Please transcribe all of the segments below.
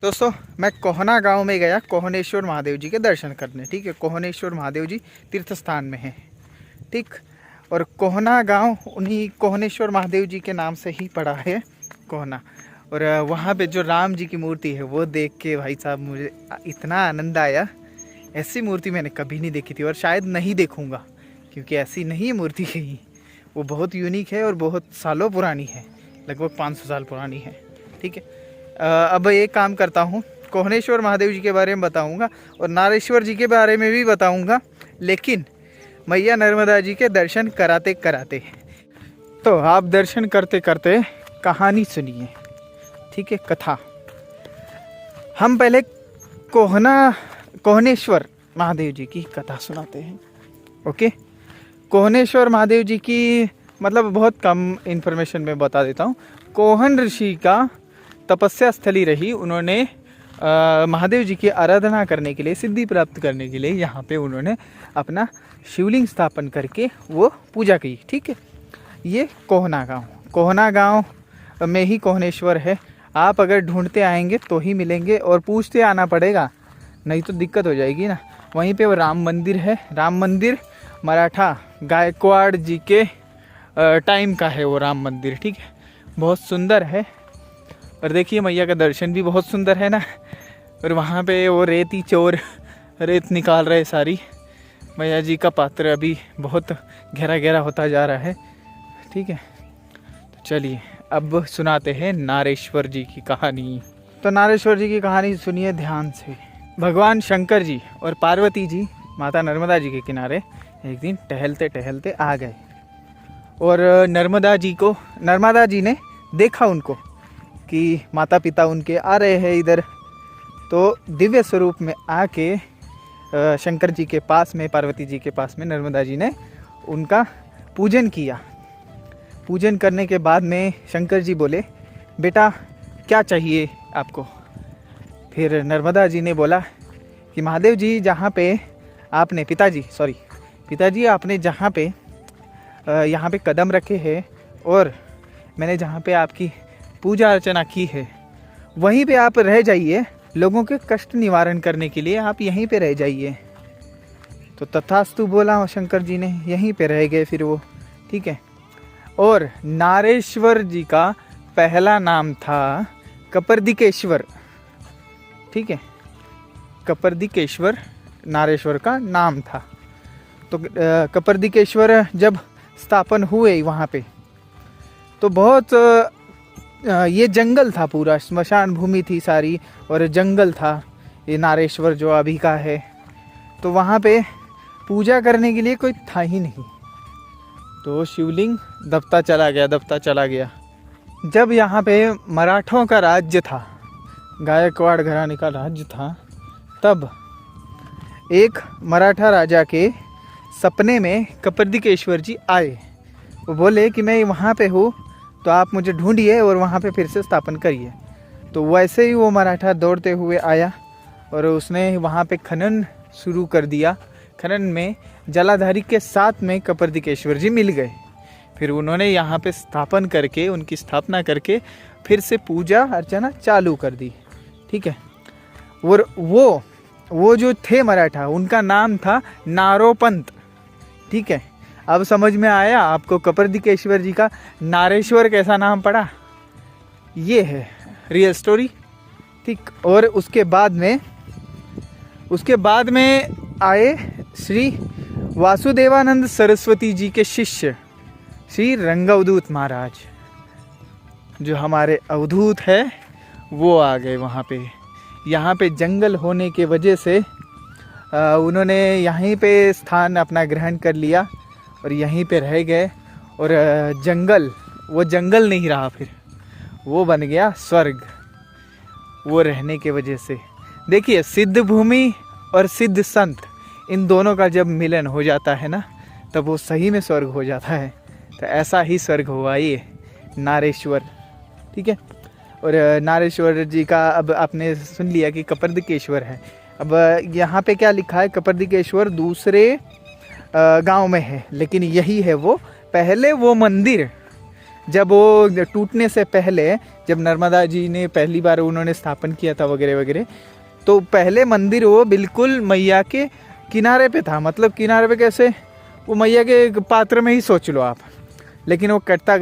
दोस्तों मैं कोहना गांव में गया कोहनेश्वर महादेव जी के दर्शन करने। ठीक है, कोहनेश्वर महादेव जी तीर्थ स्थान में हैं। ठीक, और कोहना गांव उन्हीं कोहनेश्वर महादेव जी के नाम से ही पड़ा है, कोहना। और वहाँ पे जो राम जी की मूर्ति है वो देख के भाई साहब मुझे इतना आनंद आया। ऐसी मूर्ति मैंने कभी नहीं देखी थी और शायद नहीं देखूँगा, क्योंकि ऐसी नहीं है मूर्ति कहीं। वो बहुत यूनिक है और बहुत सालों पुरानी है, लगभग 500 साल पुरानी है। ठीक है, अब एक काम करता हूँ, कोहनेश्वर महादेव जी के बारे में बताऊँगा और नारेश्वर जी के बारे में भी बताऊँगा, लेकिन मैया नर्मदा जी के दर्शन कराते कराते। तो आप दर्शन करते करते कहानी सुनिए। ठीक है, कथा। हम पहले कोहनेश्वर महादेव जी की कथा सुनाते हैं। ओके, कोहनेश्वर महादेव जी की मतलब बहुत कम इन्फॉर्मेशन में बता देता हूँ। कोहन ऋषि का तपस्या स्थली रही। उन्होंने महादेव जी की आराधना करने के लिए, सिद्धि प्राप्त करने के लिए यहाँ पे उन्होंने अपना शिवलिंग स्थापन करके वो पूजा की। ठीक है, ये कोहना गांव में ही कोहनेश्वर है। आप अगर ढूंढते आएंगे तो ही मिलेंगे और पूछते आना पड़ेगा, नहीं तो दिक्कत हो जाएगी ना। वहीं पे वो राम मंदिर है। राम मंदिर मराठा गायकवाड़ जी के टाइम का है वो राम मंदिर। ठीक है, बहुत सुंदर है। और देखिए मैया का दर्शन भी बहुत सुंदर है ना। और वहाँ पे वो रेती चोर रेत निकाल रहे सारी। मैया जी का पात्र अभी बहुत गहरा गहरा होता जा रहा है। ठीक है, तो चलिए अब सुनाते हैं नारेश्वर जी की कहानी। तो नारेश्वर जी की कहानी सुनिए ध्यान से। भगवान शंकर जी और पार्वती जी माता नर्मदा जी के किनारे एक दिन टहलते टहलते आ गए और नर्मदा जी ने देखा उनको कि माता पिता उनके आ रहे हैं इधर। तो दिव्य स्वरूप में आके शंकर जी के पास में, पार्वती जी के पास में नर्मदा जी ने उनका पूजन किया। पूजन करने के बाद में शंकर जी बोले, बेटा क्या चाहिए आपको? फिर नर्मदा जी ने बोला कि महादेव जी जहाँ पे आपने पिताजी आपने जहाँ पे यहाँ पे कदम रखे हैं और मैंने जहाँ पे आपकी पूजा अर्चना की है वहीं पे आप रह जाइए। लोगों के कष्ट निवारण करने के लिए आप यहीं पे रह जाइए। तो तथास्तु बोला शंकर जी ने, यहीं पे रह गए फिर वो। ठीक है, और नारेश्वर जी का पहला नाम था कपर्दिकेश्वर। ठीक है, कपर्दिकेश्वर नारेश्वर का नाम था। तो कपर्दिकेश्वर जब स्थापन हुए वहाँ पे तो बहुत ये जंगल था, पूरा स्मशान भूमि थी सारी और जंगल था ये नारेश्वर जो अभी का है। तो वहाँ पे पूजा करने के लिए कोई था ही नहीं। तो शिवलिंग दबता चला गया। जब यहाँ पे मराठों का राज्य था, गायकवाड़ घराने का राज्य था, तब एक मराठा राजा के सपने में कपर्दिकेश्वर जी आए। वो बोले कि मैं वहाँ पे हूँ तो आप मुझे ढूंढिए और वहाँ पे फिर से स्थापन करिए। तो वैसे ही वो मराठा दौड़ते हुए आया और उसने वहाँ पे खनन शुरू कर दिया। खनन में जलाधारी के साथ में कपर्दिकेश्वर जी मिल गए। फिर उन्होंने यहाँ पे उनकी स्थापना करके फिर से पूजा अर्चना चालू कर दी। ठीक है, और वो जो थे मराठा, उनका नाम था नारोपंत। ठीक है, अब समझ में आया आपको कपर्दिकेश्वर जी का नारेश्वर कैसा नाम पड़ा? ये है रियल स्टोरी। ठीक, और उसके बाद में आए श्री वासुदेवानंद सरस्वती जी के शिष्य श्री रंगावधूत महाराज, जो हमारे अवधूत है, वो आ गए वहाँ पे। यहाँ पे जंगल होने के वजह से उन्होंने यहीं पे स्थान अपना ग्रहण कर लिया और यहीं पे रह गए। और वो जंगल नहीं रहा, फिर वो बन गया स्वर्ग। वो रहने के वजह से देखिए, सिद्ध भूमि और सिद्ध संत, इन दोनों का जब मिलन हो जाता है ना, तब वो सही में स्वर्ग हो जाता है। तो ऐसा ही स्वर्ग हुआ ये नारेश्वर। ठीक है, और नारेश्वर जी का अब आपने सुन लिया कि कपर्दिकेश्वर है। अब यहाँ पे क्या लिखा है, कपर्दिकेश्वर दूसरे गांव में है, लेकिन यही है वो। पहले वो मंदिर जब वो टूटने से पहले, जब नर्मदा जी ने पहली बार उन्होंने स्थापन किया था वगैरह वगैरह, तो पहले मंदिर वो बिल्कुल मैया के किनारे पे था। मतलब किनारे पे कैसे, वो मैया के पात्र में ही सोच लो आप। लेकिन वो कटता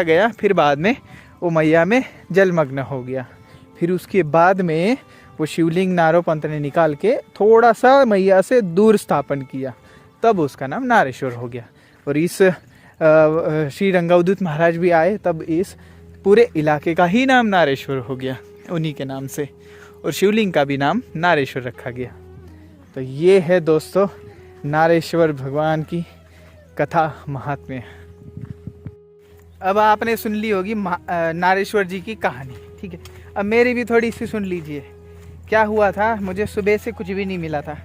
गया, फिर बाद में वो मैया में जलमग्न हो गया। फिर उसके बाद में वो शिवलिंग नारो पंत ने निकाल के थोड़ा सा मैया से दूर स्थापन किया, तब उसका नाम नारेश्वर हो गया। और इस श्री रंगावधूत महाराज भी आए, तब इस पूरे इलाके का ही नाम नारेश्वर हो गया उन्हीं के नाम से, और शिवलिंग का भी नाम नारेश्वर रखा गया। तो ये है दोस्तों नारेश्वर भगवान की कथा महात्म्य। अब आपने सुन ली होगी नारेश्वर जी की कहानी, ठीक है। अब मेरी भी थोड़ी सी सुन लीजिए। क्या हुआ था, मुझे सुबह से कुछ भी नहीं मिला था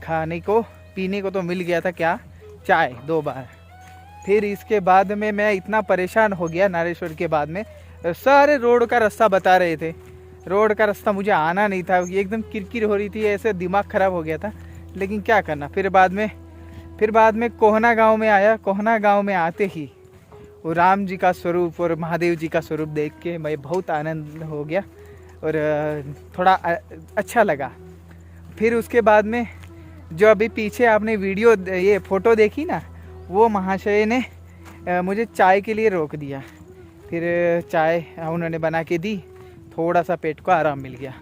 खाने को, पीने को तो मिल गया था, क्या, चाय 2 बार। फिर इसके बाद में मैं इतना परेशान हो गया नारेश्वर के बाद में, सारे रोड का रास्ता बता रहे थे, रोड का रास्ता मुझे आना नहीं था, एकदम किरकिर हो रही थी, ऐसे दिमाग ख़राब हो गया था। लेकिन क्या करना, फिर बाद में कोहना गांव में आया। कोहना गांव में आते ही वो राम जी का स्वरूप और महादेव जी का स्वरूप देख के मैं बहुत आनंद हो गया और थोड़ा अच्छा लगा। फिर उसके बाद में जो अभी पीछे आपने वीडियो ये फ़ोटो देखी ना, वो महाशय ने मुझे चाय के लिए रोक दिया। फिर चाय उन्होंने बना के दी, थोड़ा सा पेट को आराम मिल गया।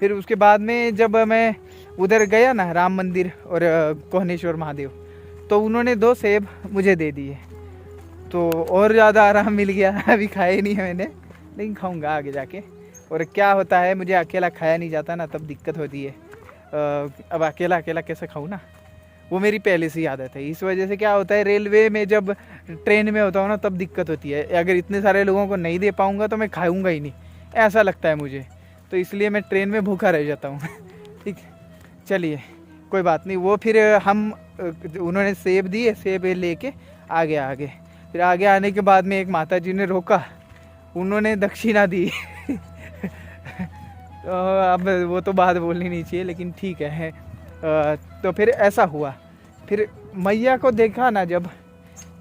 फिर उसके बाद में जब मैं उधर गया ना राम मंदिर और कोहनेश्वर महादेव, तो उन्होंने 2 सेब मुझे दे दिए, तो और ज़्यादा आराम मिल गया। अभी खाए नहीं है मैंने, लेकिन खाऊंगा आगे जाके। और क्या होता है, मुझे अकेला खाया नहीं जाता ना, तब दिक्कत होती है। अब अकेला कैसे खाऊं ना, वो मेरी पहले से ही आदत है। इस वजह से क्या होता है, रेलवे में जब ट्रेन में होता हूँ ना, तब दिक्कत होती है। अगर इतने सारे लोगों को नहीं दे पाऊँगा तो मैं खाऊंगा ही नहीं, ऐसा लगता है मुझे। तो इसलिए मैं ट्रेन में भूखा रह जाता हूँ। ठीक, चलिए कोई बात नहीं। वो फिर उन्होंने सेब दिए, सेब लेके आगे। फिर आगे आने के बाद में एक माता जी ने रोका, उन्होंने दक्षिणा दी। तो अब वो तो बात बोलनी नहीं चाहिए, लेकिन ठीक है। तो फिर ऐसा हुआ, फिर मैया को देखा ना जब,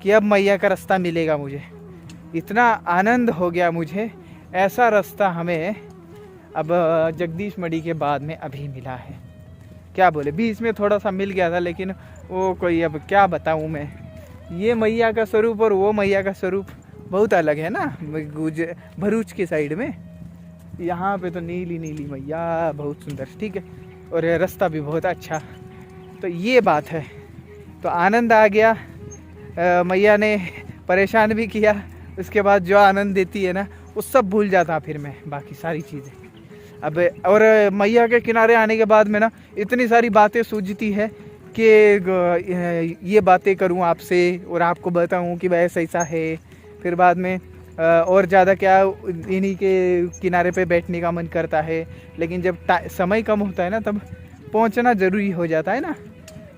कि अब मैया का रास्ता मिलेगा मुझे, इतना आनंद हो गया मुझे। ऐसा रास्ता हमें अब जगदीश मढ़ी के बाद में अभी मिला है। क्या बोले, बीच में थोड़ा सा मिल गया था, लेकिन वो कोई, अब क्या बताऊँ मैं। ये मैया का स्वरूप और वो मैया का स्वरूप बहुत अलग है ना। भरूच के साइड में, यहाँ पे तो नीली मैया, बहुत सुंदर, ठीक है। और रास्ता भी बहुत अच्छा। तो ये बात है, तो आनंद आ गया। मैया ने परेशान भी किया, उसके बाद जो आनंद देती है ना, वो सब भूल जाता फिर मैं, बाकी सारी चीज़ें। अब और मैया के किनारे आने के बाद में ना इतनी सारी बातें सूझती है कि ये बातें करूं आपसे और आपको बताऊं कि वैसा ऐसा है। फिर बाद में और ज़्यादा क्या, इन्हीं के किनारे पे बैठने का मन करता है। लेकिन जब समय कम होता है ना, तब पहुंचना ज़रूरी हो जाता है ना।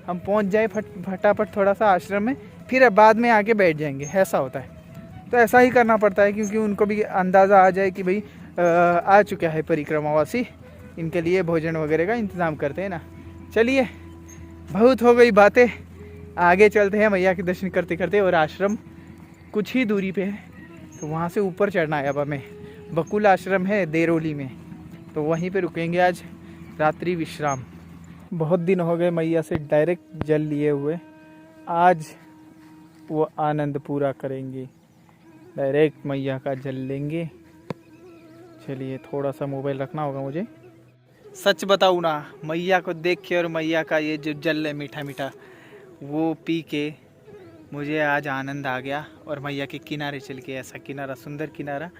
हम पहुंच जाए फटाफट थोड़ा सा आश्रम में, फिर बाद में आके बैठ जाएंगे, ऐसा होता है। तो ऐसा ही करना पड़ता है, क्योंकि उनको भी अंदाज़ा आ जाए कि भाई आ चुका है परिक्रमावासी, इनके लिए भोजन वगैरह का इंतज़ाम करते हैं ना। चलिए, बहुत हो गई बातें, आगे चलते हैं मैया के दर्शन करते करते। और आश्रम कुछ ही दूरी पे है, तो वहाँ से ऊपर चढ़ना है। अब हमें बकुल आश्रम है देरोली में, तो वहीं पे रुकेंगे आज रात्रि विश्राम। बहुत दिन हो गए मैया से डायरेक्ट जल लिए हुए, आज वो आनंद पूरा करेंगे, डायरेक्ट मैया का जल लेंगे। चलिए, थोड़ा सा मोबाइल रखना होगा मुझे। सच बताऊँ ना, मैया को देख के और मैया का ये जो जल है मीठा मीठा, वो पी के मुझे आज आनंद आ गया। और मैया के किनारे चल के, ऐसा किनारा, सुंदर किनारा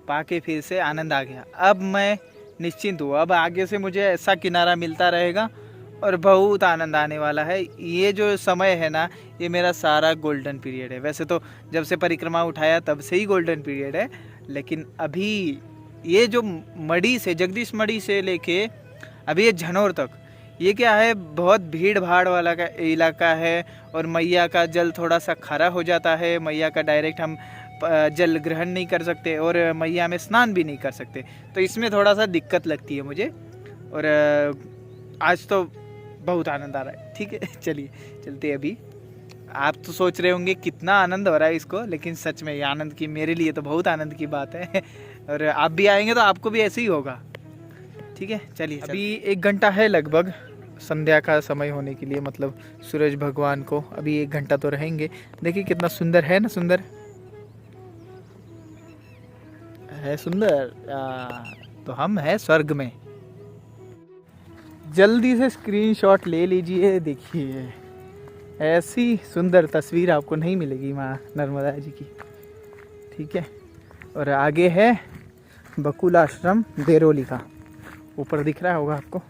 पा के फिर से आनंद आ गया। अब मैं निश्चिंत हूँ, अब आगे से मुझे ऐसा किनारा मिलता रहेगा और बहुत आनंद आने वाला है। ये जो समय है ना, ये मेरा सारा गोल्डन पीरियड है। वैसे तो जब से परिक्रमा उठाया तब से ही गोल्डन पीरियड है, लेकिन अभी ये जो मढ़ी से, जगदीश मढ़ी से लेके अभी ये झनौर तक, ये क्या है, बहुत भीड़ भाड़ वाला का इलाका है। और मैया का जल थोड़ा सा खारा हो जाता है, मैया का डायरेक्ट हम जल ग्रहण नहीं कर सकते और मैया में स्नान भी नहीं कर सकते, तो इसमें थोड़ा सा दिक्कत लगती है मुझे। और आज तो बहुत आनंद आ रहा है, ठीक है। चलिए, चलते अभी आप तो सोच रहे होंगे कितना आनंद हो रहा है इसको, लेकिन सच में ये आनंद की, मेरे लिए तो बहुत आनंद की बात है। और आप भी आएंगे तो आपको भी ऐसे ही होगा। ठीक है, चलिए। अभी 1 घंटा है लगभग संध्या का समय होने के लिए, मतलब सूरज भगवान को अभी 1 घंटा तो रहेंगे। देखिए कितना सुंदर है ना, सुंदर है, सुंदर। तो हम हैं स्वर्ग में। जल्दी से स्क्रीनशॉट ले लीजिए। देखिए ऐसी सुंदर तस्वीर आपको नहीं मिलेगी माँ नर्मदा जी की। ठीक है, और आगे है बकुल आश्रम देरोली का। ऊपर दिख रहा होगा आपको,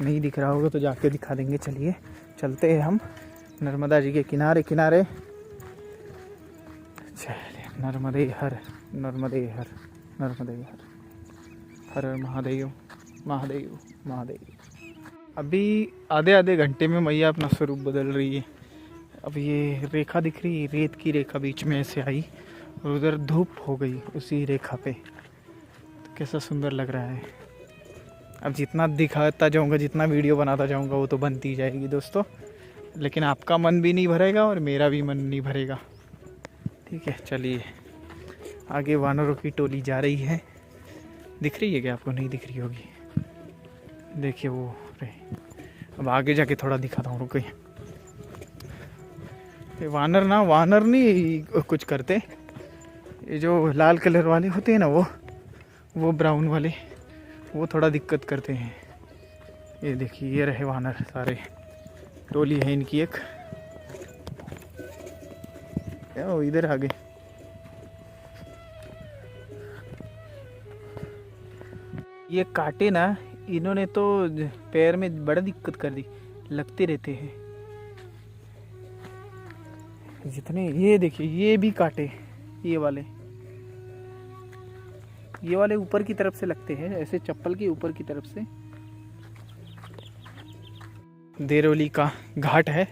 नहीं दिख रहा होगा तो जाके दिखा देंगे। चलिए चलते हैं हम नर्मदा जी के किनारे किनारे। चलिए, नर्मदे हर, नर्मदे हर, नर्मदे हर, हर हर महादेव, महादेव, महादेव। अभी आधे घंटे में मैया अपना स्वरूप बदल रही है। अब ये रेखा दिख रही है, रेत की रेखा बीच में ऐसे आई और उधर धूप हो गई उसी रेखा पे। तो कैसा सुंदर लग रहा है। अब जितना दिखाता जाऊंगा, जितना वीडियो बनाता जाऊंगा, वो तो बनती जाएगी दोस्तों, लेकिन आपका मन भी नहीं भरेगा और मेरा भी मन नहीं भरेगा। ठीक है, चलिए। आगे वानरों की टोली जा रही है। दिख रही है क्या आपको? नहीं दिख रही होगी। देखिए वो रहे। अब आगे जाके थोड़ा दिखाता हूँ, रुको। वानर ना, वानर नहीं कुछ करते। ये जो लाल कलर वाले होते हैं ना, वो ब्राउन वाले, वो थोड़ा दिक्कत करते हैं। ये देखिए, ये रहे वानर सारे, टोली है इनकी एक। ओ इधर आ गए। ये काटे ना, इन्होंने तो पैर में बड़ा दिक्कत कर दी, लगते रहते हैं जितने। ये देखिए, ये भी काटे, ये वाले ऊपर की तरफ से लगते हैं, ऐसे चप्पल के ऊपर की तरफ से। देरोली का घाट है।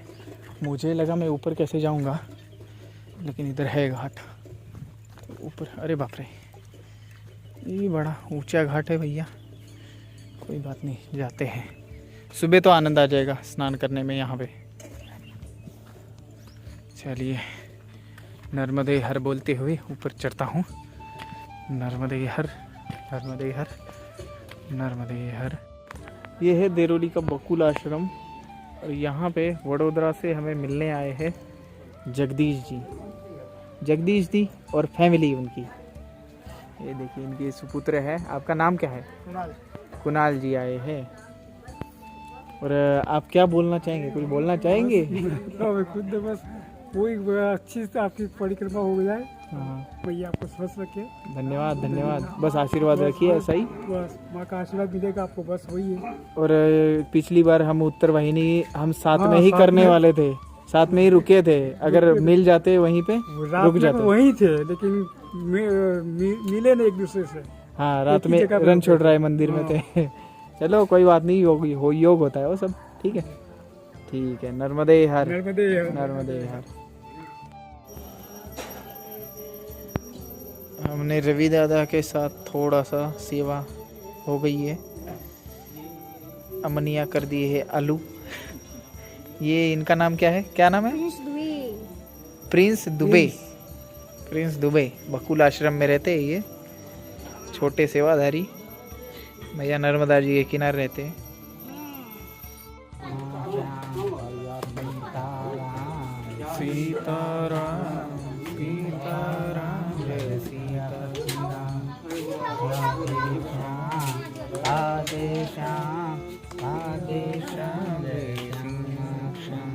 मुझे लगा मैं ऊपर कैसे जाऊंगा, लेकिन इधर है घाट ऊपर। अरे बाप रे, ये बड़ा ऊंचा घाट है भैया। कोई बात नहीं, जाते हैं। सुबह तो आनंद आ जाएगा स्नान करने में यहाँ पे। चलिए, नर्मदे हर बोलते हुए ऊपर चढ़ता हूँ। नर्मदे हर, नर्मदे हर, नर्मदे हर। ये है देरोली का बकुल आश्रम। और यहाँ पे वडोदरा से हमें मिलने आए हैं जगदीश जी और फैमिली उनकी। ये देखिए, इनके सुपुत्र है। आपका नाम क्या है? कुणाल जी आए हैं। और आप क्या बोलना चाहेंगे? कुछ बोलना चाहेंगे? खुद बस वही अच्छी से आपकी परिक्रमा हो जाए। हाँ, भैया आपको स्वस्थ रखे। धन्यवाद धन्यवाद। बस आशीर्वाद रखिए ऐसा ही। बस माँ का आशीर्वाद मिलेगा आपको, बस वही है। और पिछली बार हम उत्तर वाहिनी हम साथ में ही करने वाले थे, साथ में ही रुके थे। अगर मिल जाते वहीं पे रुक जाते। वहीं थे, लेकिन मिले नहीं एक दूसरे से। हाँ, रात में रणछोड़ राय मंदिर में थे। चलो कोई बात नहीं, योग होता है वो सब। ठीक है, ठीक है। नर्मदे हर, नर्मदे हर। हमने रवि दादा के साथ थोड़ा सा सेवा हो गई है। अमनिया कर दिए है आलू। ये इनका नाम क्या है? क्या नाम है? प्रिंस दुबे। प्रिंस दुबे बकुल आश्रम में रहते हैं ये, छोटे सेवाधारी। भैया नर्मदा जी के किनारे रहते हैं। सीताराम सीताराम जय सीताराम, राधे श्याम राधे श्याम जय श्याम।